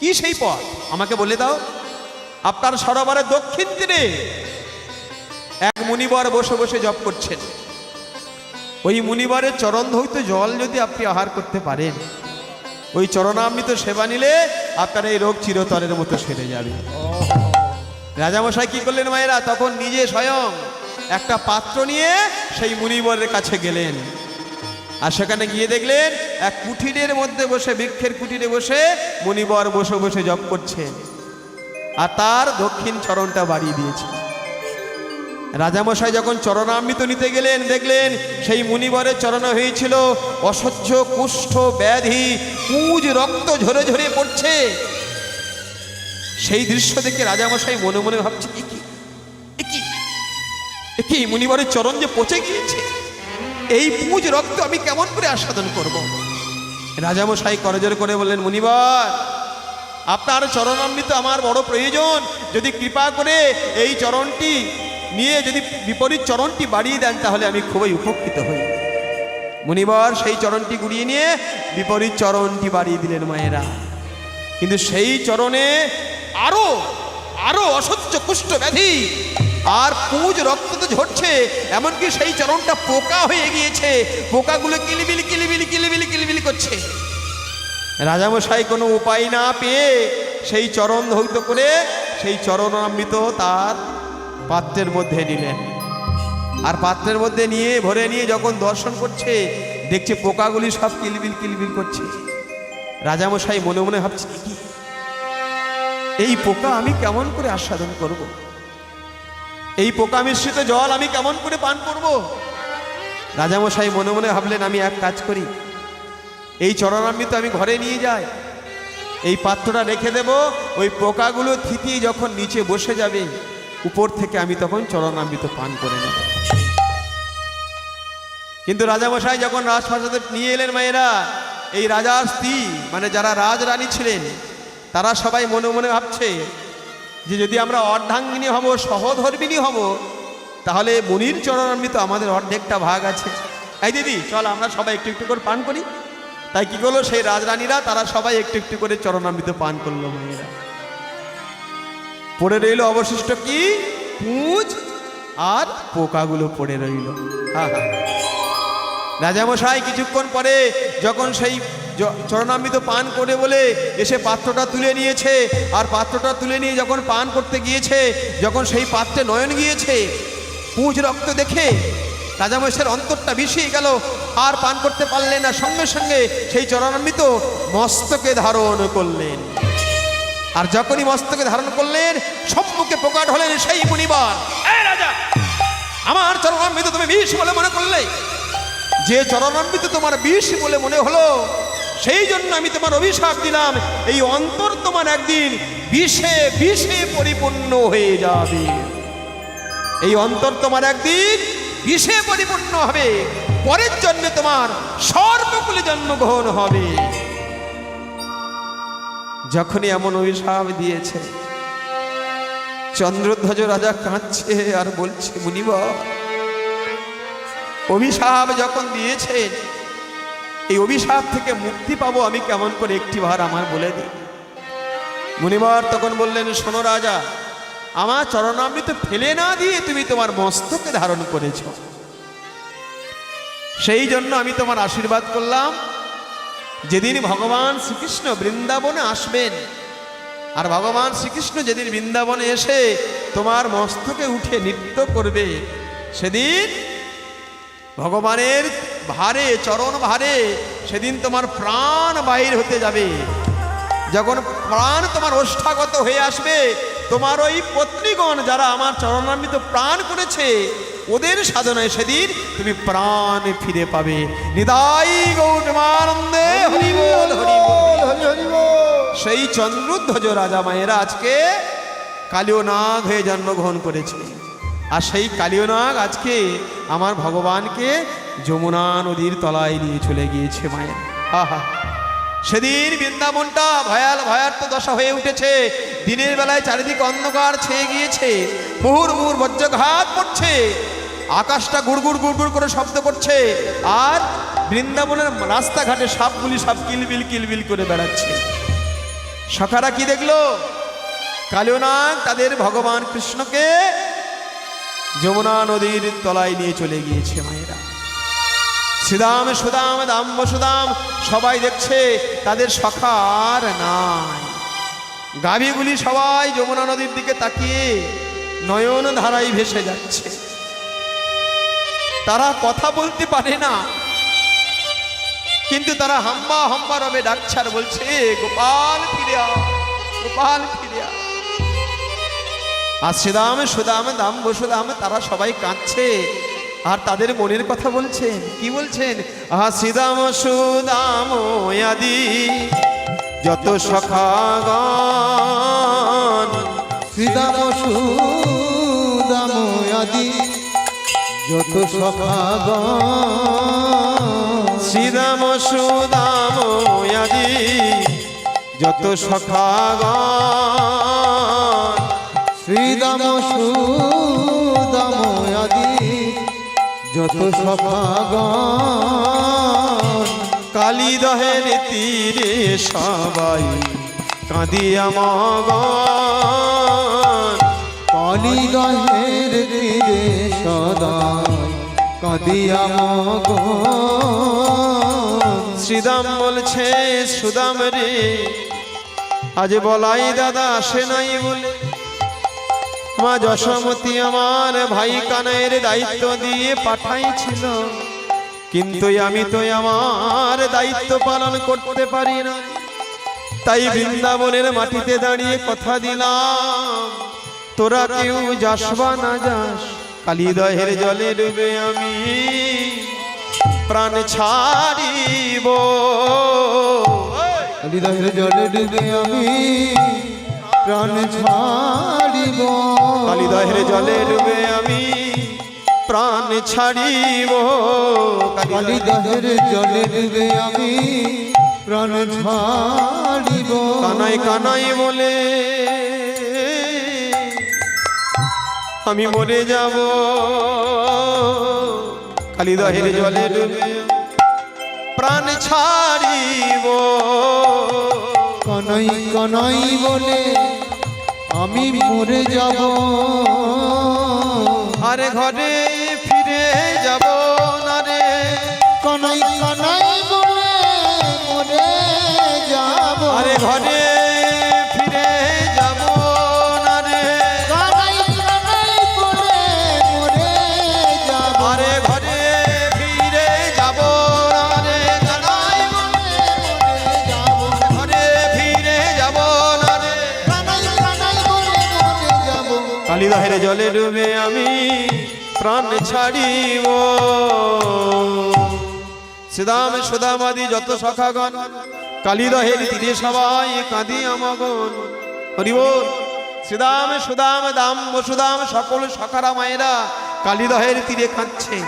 কি সেই পথ আমাকে বলে দাও। আপনার সরোবরের দক্ষিণ তীরে এক মুনিবর বসে বসে জপ করছেন। ওই মুনিবরের চরণ ধৌত জল যদি আপনি আহার করতে পারেন, ওই চরণামৃত সেবা নিলে আপনার এই রোগ চিরতরের মতো সেরে যাবে। রাজামশাই কি করলেন মায়েরা, তখন নিজে স্বয়ং একটা পাত্র নিয়ে সেই মুনিবরের কাছে গেলেন। আর সেখানে গিয়ে দেখলেন এক কুঠিরের মধ্যে বসে, বৃক্ষের কুঠিরে বসে মুনিবর বসে বসে জপ করছেন, আর তার দক্ষিণ চরণটা বাড়িয়ে দিয়েছে। রাজামশাই যখন চরণামৃত নিতে গেলেন, দেখলেন সেই মুনিবরের চরণে হয়েছিল অসহ্য কুষ্ঠ ব্যাধি, পুজ রক্ত ঝরে ঝরে পড়ছে। সেই দৃশ্য দেখে রাজামশাই মনে মনে ভাবছে, কি মুনিবরের চরণ যে পচে গিয়েছে, এই পুজ রক্ত আমি কেমন করে আস্বাদন করব। রাজামশাই করজোড়ে করে বললেন, মুনিবর, আপনার চরণামৃত আমার বড় প্রয়োজন, যদি কৃপা করে এই চরণটি নিয়ে যদি বিপরীত চরণটি বাড়িয়ে দেন তাহলে আমি খুবই উপকৃত হই। মুনিবর সেই চরণটি গুড়িয়ে নিয়ে বিপরীত চরণটি বাড়িয়ে দিলেন মায়েরা। কিন্তু সেই চরণে আরো আরো অসহ্য কুষ্ঠ ব্যাধি আর পুজ রক্ত তো ঝরছে, এমনকি সেই চরণটা পোকা হয়ে গিয়েছে, পোকাগুলো কিলিবিলি কিলিবিলি কিলিবিলি কিলিবিলি করছে। রাজামশাই কোনো উপায় না পেয়ে সেই চরণ ধৌত করে সেই চরণামৃত তার পাত্রের মধ্যে নিলেন। আর পাত্রের মধ্যে নিয়ে ভরে নিয়ে যখন দর্শন করছে, দেখছে পোকাগুলি সব কিলবিল কিলবিল করছে। রাজামশাই মনে মনে ভাবছে, এই পোকা আমি কেমন করে আস্বাদন করব, এই পোকা মিশ্রিত জল আমি কেমন করে পান করব। রাজামশাই মনে মনে ভাবলেন, আমি এক কাজ করি, এই চরণামৃত আমি ঘরে নিয়ে যাই, এই পাত্রটা রেখে দেব, ওই পোকাগুলো থিতিয়ে যখন নিচে বসে যাবে উপর থেকে আমি তখন চরণামৃত পান করে নেব। কিন্তু রাজামশাই যখন রাজপ্রাসাদে নিয়ে এলেন মায়েরা, এই রাজার স্ত্রী মানে যারা রাজরানী ছিলেন তারা সবাই মনে মনে ভাবছে যে যদি আমরা অর্ধাঙ্গিনী হব, সহধর্মিনী হব, তাহলে মুনির চরণামৃত আমাদের অর্ধেকটা ভাগ আছে। এই দিদি চল আমরা সবাই একটু একটু করে পান করি। তাই কি করলো, সেই রাজরানীরা তারা সবাই একটু একটু করে চরণামৃত পান করলো মায়েরা। পড়ে রইল অবশিষ্ট কি, পুঁজ আর পোকাগুলো পড়ে রইল। রাজামশাই কিছুক্ষণ পরে যখন সেই চরণামৃত পান করে বলে এসে পাত্রটা তুলে নিয়েছে, আর পাত্রটা তুলে নিয়ে যখন পান করতে গিয়েছে, যখন সেই পাত্রে নয়ন গিয়েছে, পুঁজ রক্ত দেখে রাজামশাইয়ের অন্তরটা বিষিয়ে গেল, আর পান করতে পারলেন না। সঙ্গে সঙ্গে সেই চরণামৃত মস্তকে ধারণ করলেন। আর যখনই মস্তকে ধারণ করলেন, সম্মুখে প্রকাট হলেন সেই মুনিবার। এই রাজা, আমার চরণামৃত তুমি বিষ বলে মনে করলে, যে চরণামৃত তোমার বিষ বলে মনে হলো, সেই জন্য আমি তোমার অভিশাপ দিলাম, এই অন্তর তোমার একদিন বিষে বিষে পরিপূর্ণ হয়ে যাবে। এই অন্তর তোমার একদিন বিষে পরিপূর্ণ হবে, পরের জন্মে তোমার সর্বকুলে জন্মগ্রহণ হবে। যখনই এমন অভিশাপ দিয়েছে, চন্দ্রধ্বজ রাজা কাঁদছে আর বলছে, মুনিবর, অভিশাপ যখন দিয়েছেন, এই অভিশাপ থেকে মুক্তি পাবো আমি কেমন করে, একটি বার আমার বলে দিই। মুনিবর তখন বললেন, শোনো রাজা, আমার চরণামৃত ফেলে না দিয়ে তুমি তোমার মস্তকে ধারণ করেছ, সেই জন্য আমি তোমার আশীর্বাদ করলাম, যেদিন ভগবান শ্রীকৃষ্ণ বৃন্দাবনে আসবেন, আর ভগবান শ্রীকৃষ্ণ যেদিন বৃন্দাবনে এসে তোমার মস্তকে উঠে নৃত্য করবে, সেদিন ভগবানের ভারে, চরণ ভারে, সেদিন তোমার প্রাণ বাহির হতে যাবে। যখন প্রাণ তোমার ওষ্ঠাগত হয়ে আসবে, তোমার ওই পত্নীগণ যারা আমার চরণামৃত প্রাণ করেছে, ওদের সাধনায় সেদিন তুমি প্রাণ ফিরে পাবে। নিতাই গৌতমানন্দে হরি বল হরি বল হরি বল। সেই চন্দ্রধ্বজ রাজা মায়েরা আজকে কালীয় নাগ হয়ে জন্মগ্রহণ করেছে, আর সেই কালীয় নাগ আজকে আমার ভগবানকে যমুনা নদীর তলায় নিয়ে চলে গিয়েছে মায়ের। আহা, সেদিন বৃন্দাবনটা ভয়াল ভয়ার্থ দশা হয়ে উঠেছে। দিনের বেলায় চারিদিকে অন্ধকার ছেয়ে গিয়েছে, মুহুর মুহুর বজ্রঘাত পড়ছে, আকাশটা গুড়গুড় গুড়গুড় করে শব্দ করছে, আর বৃন্দাবনের রাস্তাঘাটে সাপগুলি সব কিলবিল কিলবিল করে বেড়াচ্ছে। সখারা কি দেখলো? কালিয়নাগ তাদের ভগবান কৃষ্ণকে যমুনা নদীর তলায় নিয়ে চলে গিয়েছে মায়েরা। শ্রীদাম সুদাম দাম বসুদাম সবাই দেখছে তাদের সখার নাই। গাভীগুলি সবাই যমুনা নদীর দিকে তাকিয়ে নয়ন ধারায় ভেসে যাচ্ছে। তারা কথা বলতে পারে না, কিন্তু তারা হাম্বা হাম্বা রবে ডাকছে আর বলছে, গোপাল ফিরে আ, গোপাল ফিরে আ। আর শ্রীদাম সুদাম দাম বসুদাম তারা সবাই কাঁদছে আর তাদের মনের কথা বলছেন। কি বলছেন? আহা শ্রীদাম সুদাম আদি যত সখাগণ, শ্রীদাম সুদাম আদি যত সখাগণ, শ্রীদাম সুদাম আদি যত সখাগণ, শ্রীদাম সুদাম আদি যত সখাগণ, কালিদহের তীরে সবাই কাঁদিয়া মগন, কালিদহের তীরে সদাই কাঁদিয়া মগন। শ্রীদাম বলছে, সুদাম রে আজ বলাই দাদা আসে নাই বলে মা যশোমতী আমার ভাই কানাইয়ের দায়িত্ব দিয়ে পাঠাইছিল, কিন্তু আমি তো আমার দায়িত্ব পালন করতে পারি না। তাই বৃন্দাবনের মাটিতে দাঁড়িয়ে কথা দিলাম, তোরা কেউ যাস বা না যাস, কালিদহের জলে ডুবে আমি প্রাণ ছাড়িব। কালিদহের জলে ডুবে আমি প্রাণ ছাড়িব, কালিদহের জলে ডুবে আমি প্রাণ ছাড়িব, কালিদহের জলে ডুবে আমি প্রাণ ছাড়িব। কানাই কানাই বলে আমি মরে যাব, কালিদহের জলে ডুবে প্রাণ ছাড়িব। কানাই কানাই বলে আমি মরে যাব, আরে ঘরে ফিরে যাব না রে, কানাই কানাই বলে মরে যাব, আরে ঘরে ফিরে যাব না রে, কানাই কানাই বলে মরে যাব, আরে ঘরে ফিরে যাব না রে, কানাই মরে যাব, ঘরে ফিরে যাব না রে। কানাই কানাই বলে মরে যাব। কালিদহের জলে ডুবে আমি প্রাণ ছাড়িব। শ্রীদাম সুদাম আদি যত সখাগণ কালিদহের তীরে সবাই কাঁদিয়া মগন। হরি বল। শ্রীদাম সুদাম দাম বসুদাম সকল সখারা মায়েরা কালিদহের তীরে কাঁদছে,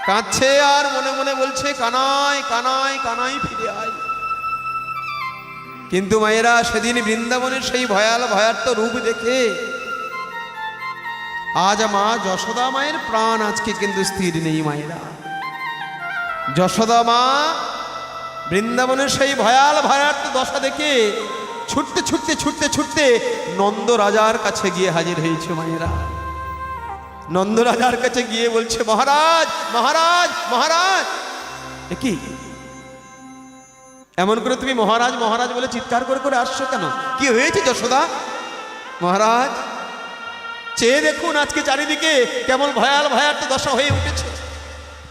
কাঁদছে আর মনে মনে বলছে, কানাই কানাই কানাই ফিরে আয়। কিন্তু মায়েরা সেদিন বৃন্দাবনের সেই ভয়াল ভয়ার্ত রূপ দেখে আজ মা যশোদা মায়ের প্রাণ আজকে কিন্তু স্থির নেই। মায়েরা যশোদা মা বৃন্দাবনের সেই ভয়াল ভয়ার্ত দশা দেখে ছুটতে ছুটতে ছুটতে ছুটতে নন্দ রাজার কাছে গিয়ে হাজির হয়েছে। মায়েরা নন্দ রাজার কাছে গিয়ে বলছে, মহারাজ মহারাজ মহারাজ। কি এমন করে তুমি মহারাজ মহারাজ বলে চিৎকার করে করে আসছো কেন? কি হয়েছে যশোদা? মহারাজ চেয়ে দেখুন আজকে চারিদিকে কেমন ভয়াল ভয়ার্ত দশা হয়ে উঠেছে।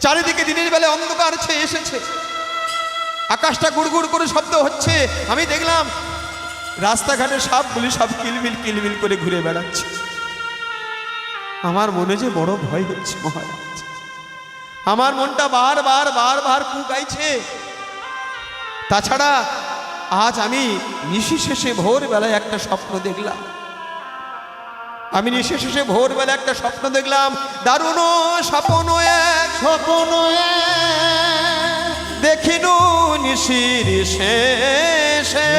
চারিদিকে দিনের বেলা অন্ধকার ছেয়ে এসেছে, আকাশটা গুড়গুড় করে শব্দ হচ্ছে। আমি দেখলাম রাস্তাঘাটে সাপগুলি সব কিলমিল কিলমিল করে ঘুরে বেড়াচ্ছে। আমার মনে যে বড় ভয় হচ্ছে মহারাজ, আমার মনটা বারবার বারবার কুকাইছে। তাছাড়া আজ আমি নিশিশেষে ভোরবেলায় একটা স্বপ্ন দেখলাম। আমি নিশিশেষে ভোরবেলা একটা স্বপ্ন দেখলাম, দারুণ স্বপ্ন এক, স্বপ্ন দেখিনু নিশির শেষে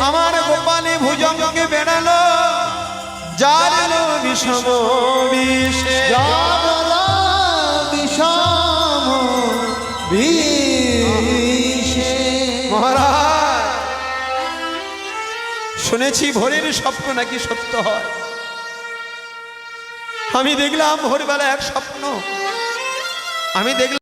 আমার গোপালে ভুজঙ্গে বেড়ালো, যার বিষম বিষে বিষম বিষে। মহারাজ শুনেছি ভোরের স্বপ্ন নাকি সত্য হয়। আমি দেখলাম ভোরবেলা এক স্বপ্ন, আমি দেখলাম